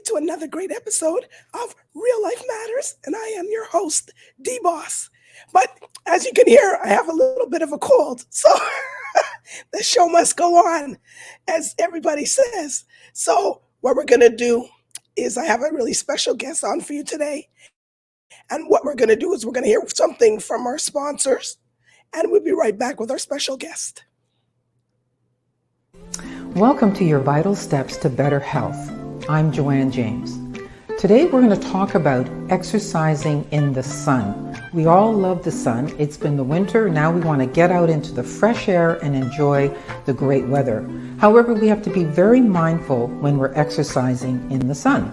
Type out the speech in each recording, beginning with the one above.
to another great episode of Real Life Matters, and I am your host, DBoss. But as you can hear, I have a little bit of a cold, so the show must go on, as everybody says. So what we're going to do is I have a really special guest on for you today, and what we're going to do is we're going to hear something from our sponsors, and we'll be right back with our special guest. Welcome to your vital steps to better health. I'm Joanne James. Today we're going to talk about exercising in the sun. We all love the sun. It's been the winter. Now we want to get out into the fresh air and enjoy the great weather. However, we have to be very mindful when we're exercising in the sun.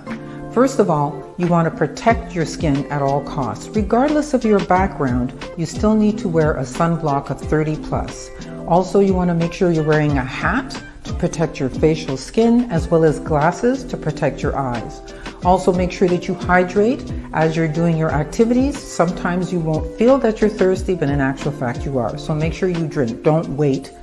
First of all, you want to protect your skin at all costs. Regardless of your background, you still need to wear a sunblock of 30 plus. Also, you want to make sure you're wearing a hat to protect your facial skin, as well as glasses to protect your eyes. Also, make sure that you hydrate as you're doing your activities. Sometimes you won't feel that you're thirsty, but in actual fact you are. So make sure you drink. Don't wait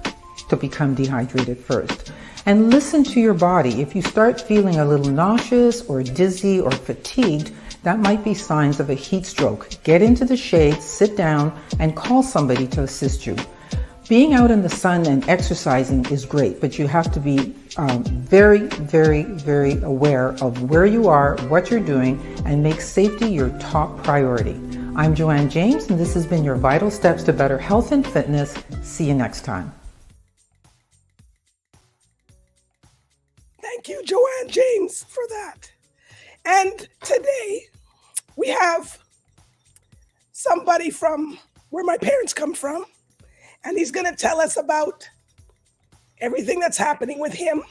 to become dehydrated first. And listen to your body. If you start feeling a little nauseous or dizzy or fatigued, that might be signs of a heat stroke. Get into the shade, sit down, and call somebody to assist you. Being out in the sun and exercising is great, but you have to be very, very, very aware of where you are, what you're doing, and make safety your top priority. I'm Joanne James, and this has been your Vital Steps to Better Health and Fitness. See you next time. Thank you, Joanne James, for that. And today we have somebody from where my parents come from, and he's going to tell us about everything that's happening with him.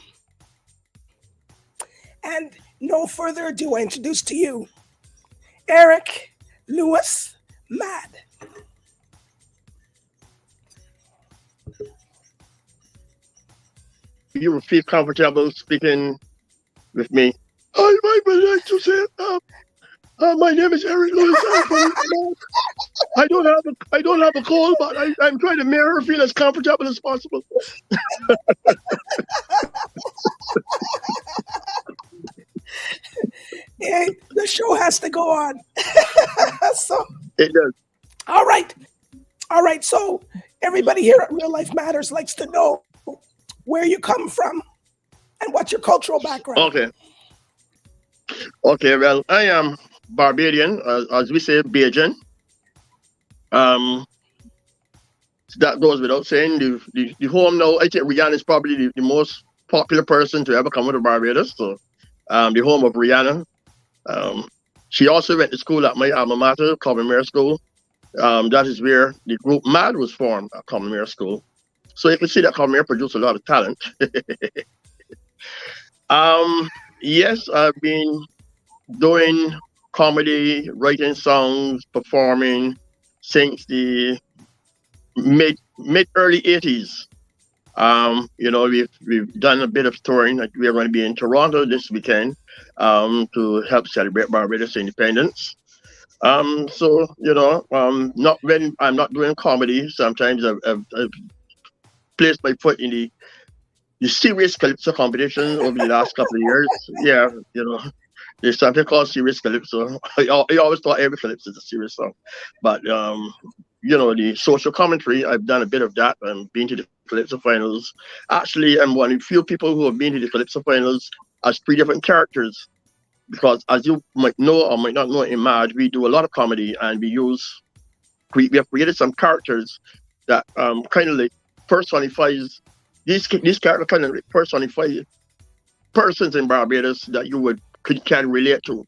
And no further ado, I introduce to you Eric Lewis MADD. You will feel comfortable speaking with me. I might like to say, my name is Eric Lewis. I don't have a cold, but I'm trying to make her feel as comfortable as possible. Yeah, the show has to go on. So It does. all right. So everybody here at Real Life Matters likes to know where you come from and what's your cultural background. Okay. Well, I am Barbadian, as we say, Bajan. That goes without saying. The home now, I think Rihanna is probably the most popular person to ever come to Barbados. So, the home of Rihanna. She also went to school at my alma mater, Commonwealth School. That is where the group MADD was formed at Commonwealth School. So you can see that Commonwealth produced a lot of talent. Yes, I've been doing comedy, writing songs, performing since the early 80s. We've done a bit of touring. Like we're going to be in Toronto this weekend to help celebrate Barbados independence. Not when I'm not doing comedy. Sometimes I've placed my foot in the serious calypso competition over the last couple of years. Yeah, there's something called serious calypso. I always thought every calypso is a serious song, but the social commentary, I've done a bit of that. I've been to the calypso finals. Actually, I'm one of the few people who have been to the calypso finals as 3 different characters, because as you might know or might not know, in MADD we do a lot of comedy, and we have created some characters that kind of like personifies these characters, kind of like personify persons in Barbados that you can relate to.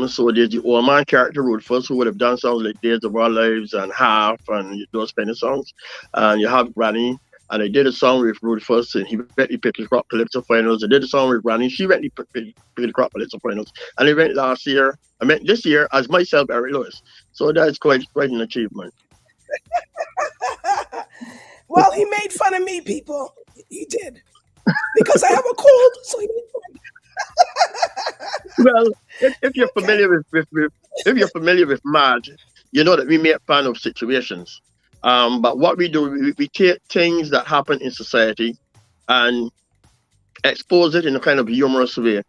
So there's the old man character, Rufus, who would have done songs like Days of Our Lives and Half and those kind of songs. And you have Granny, and I did a song with Rufus, and he went to Pickle Crop Calypso Finals. I did a song with Granny, she went to Pickle Crop Calypso Finals. And I went this year as myself, Eric Lewis. So that's quite an achievement. Well, he made fun of me, people. He did. Because I have a cold, so he made fun. Well, if you're familiar with MADD, you know that we make fun of situations. But what we do, we take things that happen in society and expose it in a kind of humorous way.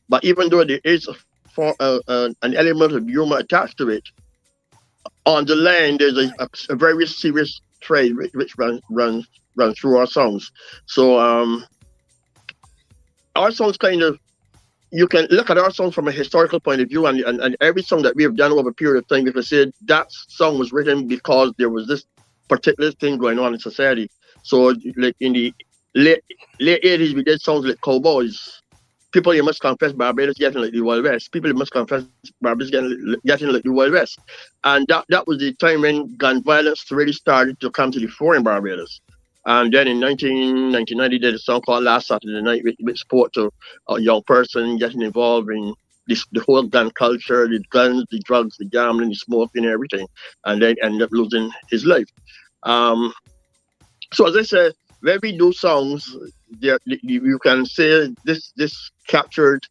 But even though there is an element of humor attached to it, on the line there's a very serious thread which runs through our songs. So our songs kind of, you can look at our songs from a historical point of view, and every song that we have done over a period of time, you can say that song was written because there was this particular thing going on in society. So like in the late 80s, we did songs like Cowboys. People You Must Confess, Barbados Getting Like the Wild West. People You Must Confess, Barbados Getting Like the Wild West. And that was the time when gun violence really started to come to the fore in Barbados. And then in 1999, they did a song called Last Saturday Night, which spoke to a young person getting involved in the whole gun culture, the guns, the drugs, the gambling, the smoking, everything. And then ended up losing his life. So as I said, when we do songs, you can say this captured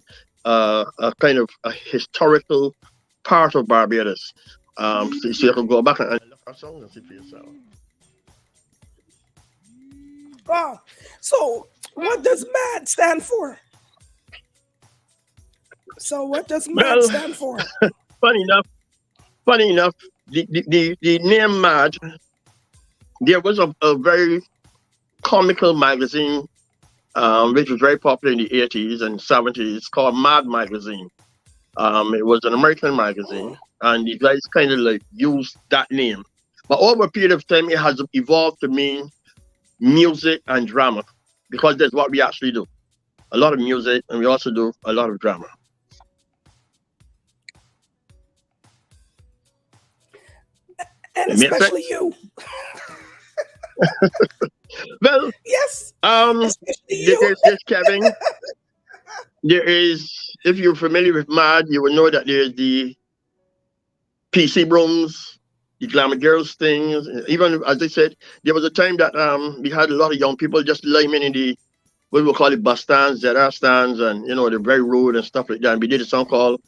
a kind of a historical part of Barbados. So you can go back and look at our songs and see for yourself. Wow. So what does MADD stand for? Stand for? Funny enough, the name MADD, there was a very comical magazine which was very popular in the 80s and 70s called MADD magazine. It was an American magazine, and the guys kind of like used that name. But over a period of time, it has evolved to mean music and drama, because that's what we actually do. A lot of music, and we also do a lot of drama. And especially you. Well, yes. There's Kevin. There is, if you're familiar with MADD, you will know that there's the PC rooms, the glamour girls things. Even as I said, there was a time that we had a lot of young people just lining in the, what we call it, bus stands, ZR stands, and they're very rude and stuff like that. And we did a song called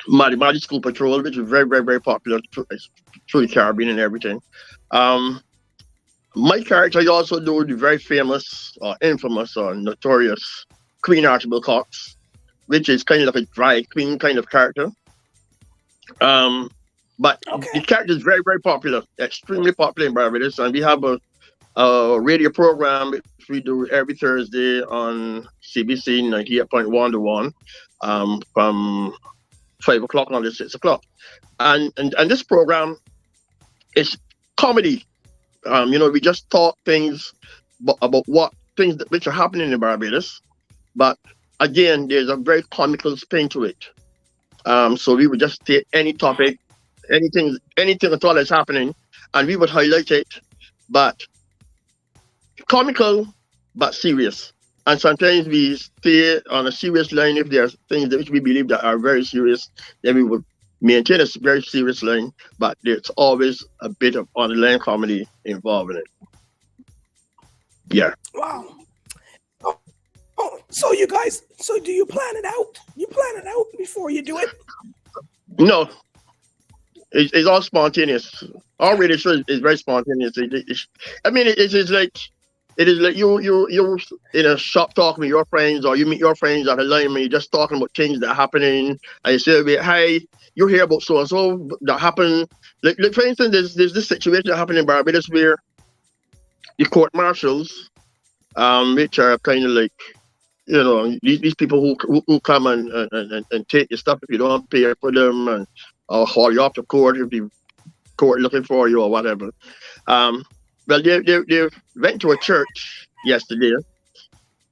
Maddie School Patrol, which was very, very, very popular through the Caribbean and everything. My character, I also do the very famous or infamous or notorious Queen Archibald Cox, which is kind of like a drag queen kind of character. But the character is very, very popular, extremely popular in Barbados. And we have a radio program which we do every Thursday on CBC 98.1 to 1 from 5 o'clock until 6 o'clock. And this program is comedy. We just talk things about things which are happening in Barbados. But again, there's a very comical spin to it. So we would just take any topic, anything at all that's happening, and we would highlight it, but comical, but serious. And sometimes we stay on a serious line. If there are things which we believe that are very serious, then we would maintain a very serious line, but there's always a bit of underlying comedy involved in it. Yeah. Wow. Oh, so you guys, do you plan it out? You plan it out before you do it? No. It's all spontaneous. Our radio show is very spontaneous. It is like you in a shop talking with your friends, or you meet your friends at a line and you're just talking about things that are happening, and you say, hey, you hear about so and so that happened. Like for instance, there's this situation that happened in Barbados where the court marshals, which are kind of like, these people who come and take your stuff if you don't pay for them, and or haul you off to court if the court looking for you or whatever. Well, they went to a church yesterday,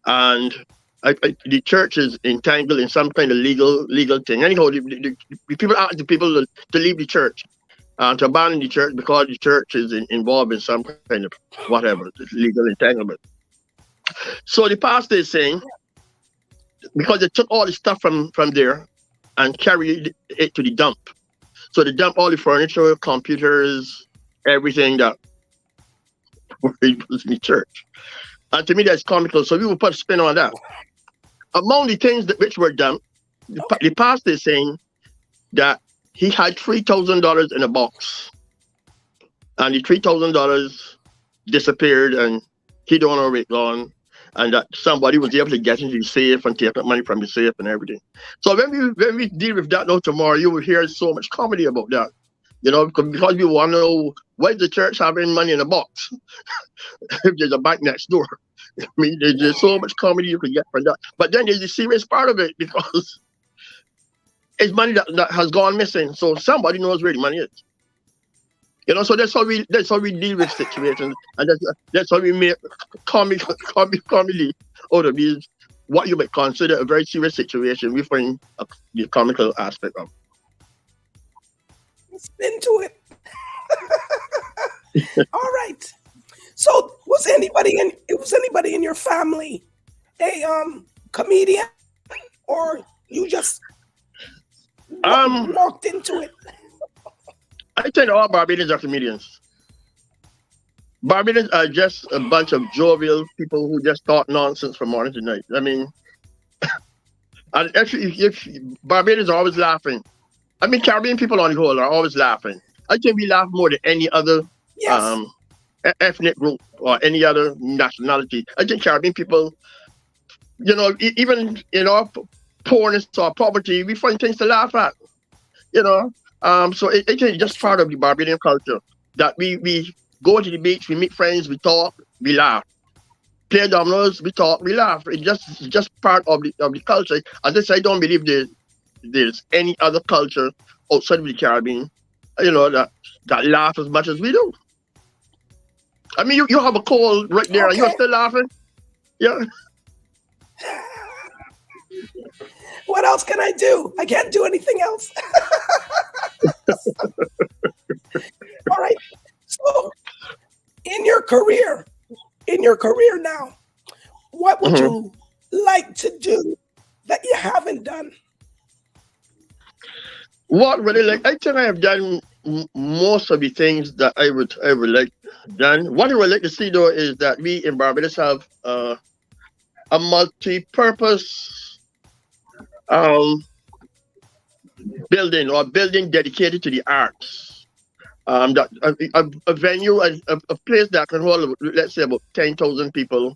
and the church is entangled in some kind of legal thing. Anyhow, the people asked the people to leave the church, to abandon the church, because the church is involved in some kind of whatever, legal entanglement. So the pastor is saying, because they took all the stuff from there and carried it to the dump. So they dumped all the furniture, computers, everything that was in the church. And to me, that's comical. So we will put a spin on that. Among the things which were dumped, the pastor is saying that he had $3,000 in a box. And the $3,000 disappeared, and he don't know where it gone. and that somebody was able to get into the safe and take that money from the safe and everything. So when we deal with that now tomorrow, you will hear so much comedy about that. Because we want to know, why is the church having money in a box if there's a bank next door? I mean, there's so much comedy you can get from that. But then there's the serious part of it, because it's money that has gone missing. So somebody knows where the money is. So that's how we deal with situations, and that's how we make comedy out of these, what you might consider a very serious situation. We find the comical aspect of. Spin to it. All right. So was anybody in your family a comedian, or you just walked into it? I think all Barbadians are comedians. Barbadians are just a bunch of jovial people who just talk nonsense from morning to night. I mean, and actually, if Barbadians are always laughing. I mean, Caribbean people on the whole are always laughing. I think we laugh more than any other ethnic group or any other nationality. I think Caribbean people, even in our poorness or poverty, we find things to laugh at. So it's just part of the Barbadian culture that we go to the beach, we meet friends, we talk, we laugh. Play dominoes, we talk, we laugh. It's just part of the culture. As I said, I don't believe there's any other culture outside of the Caribbean, that laugh as much as we do. I mean, you have a cold right there, and you're still laughing. Yeah. What else can I do? I can't do anything else. All right. So, in your career now, what would you like to do that you haven't done? What really I think I have done most of the things that I would like done. What I would like to see though is that we in Barbados have a multi-purpose building dedicated to the arts. That a venue, a place that can hold, let's say, about 10,000 people,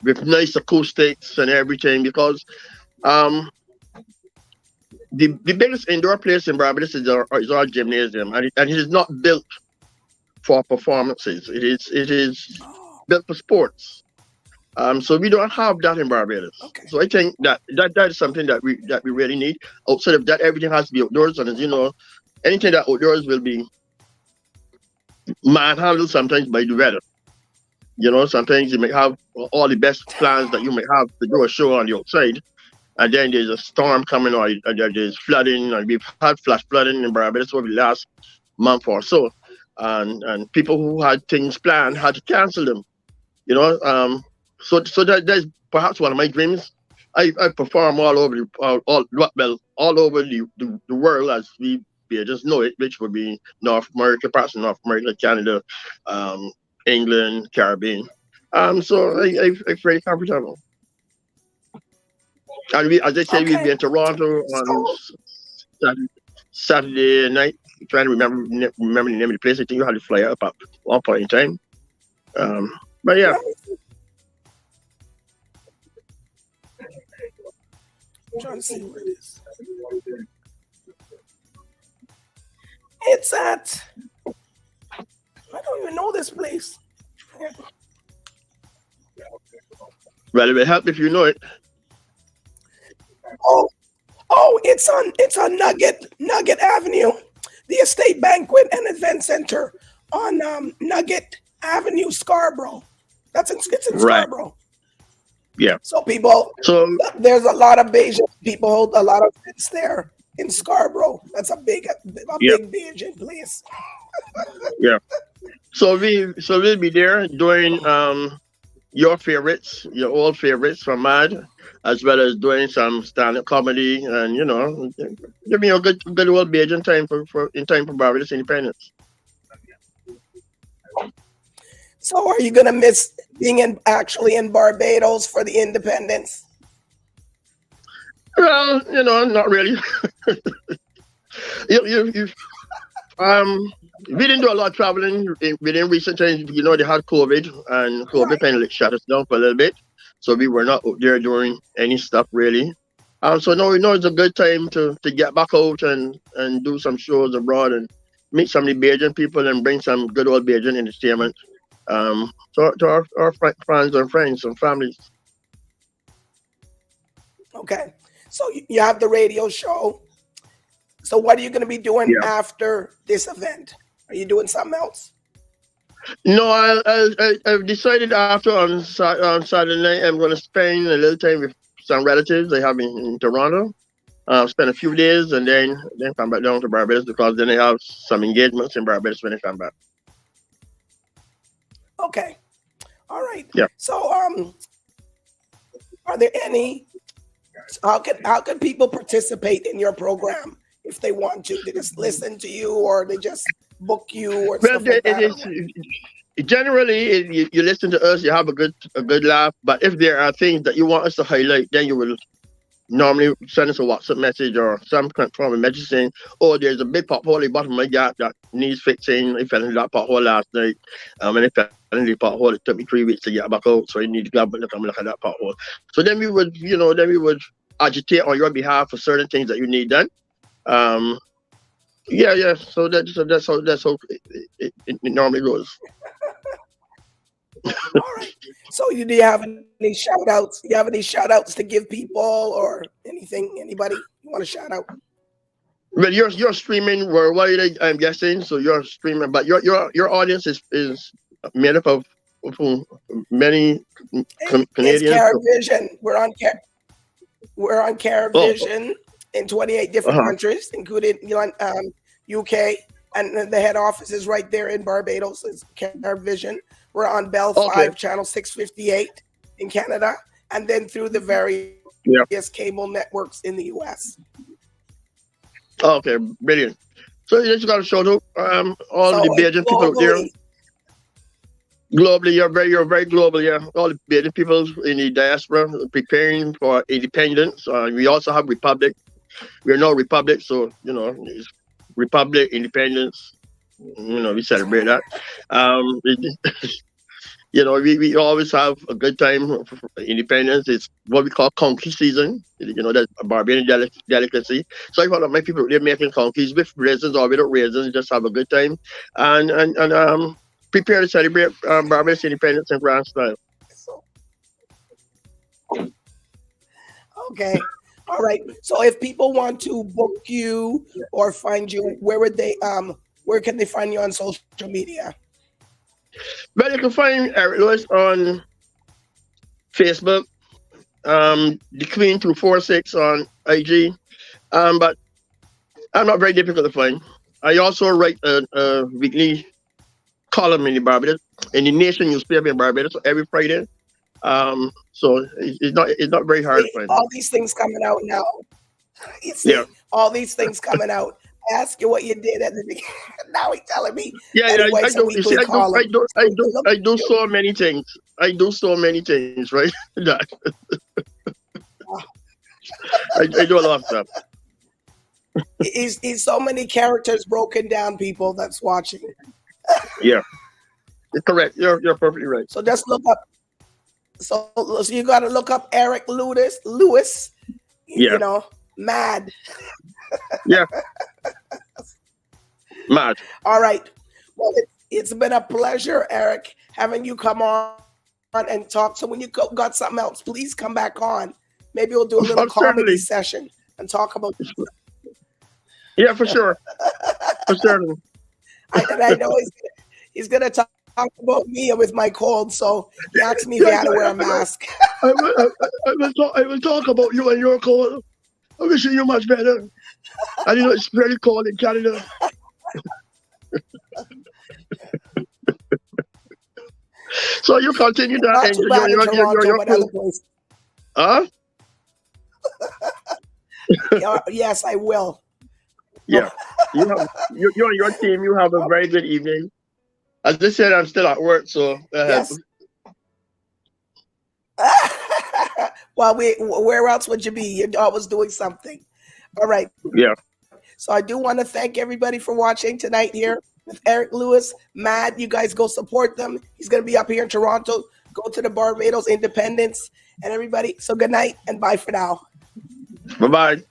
with nice acoustics and everything, because the biggest indoor place in Barbados is our gymnasium, and it is not built for performances. It is built for sports. So we don't have that in Barbados. Okay. So I think that is something that we really need. Outside of that, everything has to be outdoors, and as you know, anything that outdoors will be manhandled sometimes by the weather. Sometimes you may have all the best plans that you may have to do a show on the outside, and then there's a storm coming, or there's flooding, and we've had flash flooding in Barbados over the last month or so, and people who had things planned had to cancel them. So that's perhaps one of my dreams. I perform all over the world, as we just know it, which would be North America, parts of North America, Canada, England, Caribbean. So I'm very comfortable. And as I said, we'll be in Toronto on Saturday night. I'm trying to remember the name of the place. I think you had to fly up at one point in time. But yeah. I'm trying to see where it is. It's at, I don't even know this place. Well, it will help if you know it. Oh, it's on Nugget Avenue, the Estate Banquet and Event Center on Nugget Avenue, Scarborough. It's in Scarborough. Yeah. So there's a lot of Bajan people hold a lot of events there in Scarborough. That's a big Bajan place. Yeah. So we'll be there doing your favorites, your old favorites from MADD, as well as doing some stand-up comedy, and give me a good old Bajan time for Barbados independence. So are you gonna miss being actually in Barbados for the independence? Well, not really. we didn't do a lot of traveling within recent times. You know, they had COVID, and COVID Right. kind of like shut us down for a little bit. So we were not out there doing any stuff really. So now we know it's a good time to get back out and do some shows abroad and meet some of the Bajan people and bring some good old Bajan entertainment to our fans and friends and families. Okay. So you have the radio show. So what are you going to be doing Yeah. after this event? Are you doing something else? No, I've decided after on Saturday night I'm going to spend a little time with some relatives I have in Toronto. Spend a few days and then come back down to Barbados because then I have some engagements in Barbados when I come back. Okay. All right. Yeah. So are there any how can people participate in your program if they want to? They just listen to you or they just book you or Well, stuff like that? generally you listen to us, you have a good laugh. But if there are things that you want us to highlight, then you will normally send us a WhatsApp message or some form of message saying, "Oh, there's a big pothole at the bottom of my gap that needs fixing. I fell into that pothole last night, and I fell into the pothole. It took me 3 weeks to get back out, so you need to come and look at that pothole." So then we would, agitate on your behalf for certain things that you need done. Yeah. So that's how it normally goes. All right. So do you have any shout outs? You have any shout outs to give people or anything? Anybody you want to shout out? Well, you're streaming worldwide, I'm guessing. So you're streaming, but your audience is made up of many Canadians. It's CaribVision. We're on CaribVision in 28 different countries, including UK, and the head office is right there in Barbados. It's CaribVision. We're on BellFibe channel 658 in Canada, and then through the various cable networks in the US. Okay, brilliant. So you just got to show out all the Bajan people out there. Globally, you're very global. Yeah, all the Bajan people in the diaspora preparing for independence. We also have Republic. We're now Republic, so it's Republic, independence. We celebrate that. We always have a good time for independence. It's what we call conky season. That's a Barbadian delicacy. So I thought my people, they're making conkies with raisins or without raisins, just have a good time and prepare to celebrate Barbados independence in grand style. Okay. All right. So if people want to book you or find you, where can they find you on social media? Well, you can find Eric Lewis on Facebook, the Queen 246 on IG, but I'm not very difficult to find. I also write a weekly column in the Nation newspaper in Barbados every Friday. So it's not very hard to find. All these things coming out now. All these things coming out. Ask you what you did at the beginning. Now he's telling me. I do so many things. I do so many things, right? I do a lot of stuff. He's so many characters broken down, people that's watching. Yeah, you're correct. You're perfectly right. So just look up. So you got to look up Eric Lewis. MADD. Yeah. MADD. All right. Well, it's been a pleasure, Eric, having you come on and talk. So when you got something else, please come back on. Maybe we'll do a little comedy session and talk about. Yeah, for sure. For certain. I know he's gonna talk about me with my cold, so he asked me if I had to wear a mask. I will talk about you and your cold. I wish you much better. It's very cold in Canada. So you continue that. Huh? Yes, I will. Yeah. You and your team, you have a very good evening. As I said, I'm still at work, so yes. Well, where else would you be? You're always doing something. All right. Yeah. So I do want to thank everybody for watching tonight here with Eric Lewis, MADD. You guys go support them. He's going to be up here in Toronto. Go to the Barbados Independence and everybody. So good night and bye for now. Bye-bye.